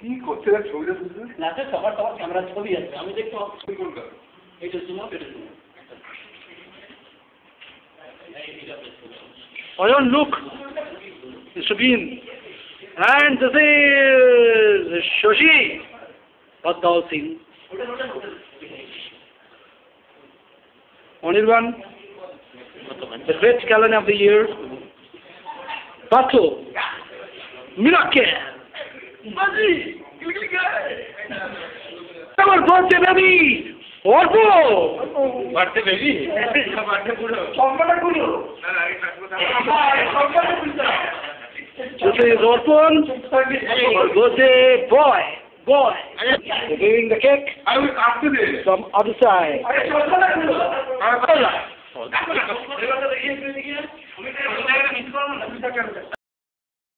কি করছে ছবিটা নাচে সবার সবার ক্যামেরা ছবি আছে আমি দেখতে এইটা তোমার এটা Oyon, look, Mr. Bean, and this is Shoshi, Padal Singh. Anirban, the great talent of the year, Pato, Miracle, Bazi, our birthday baby, Orbo, birthday baby birthday পুরো সম্মানটা গুলো this is Orpon, birthday boy, they're giving the cake I will after this from other side. আরে সম্মানটা গুলো দেখো দেখো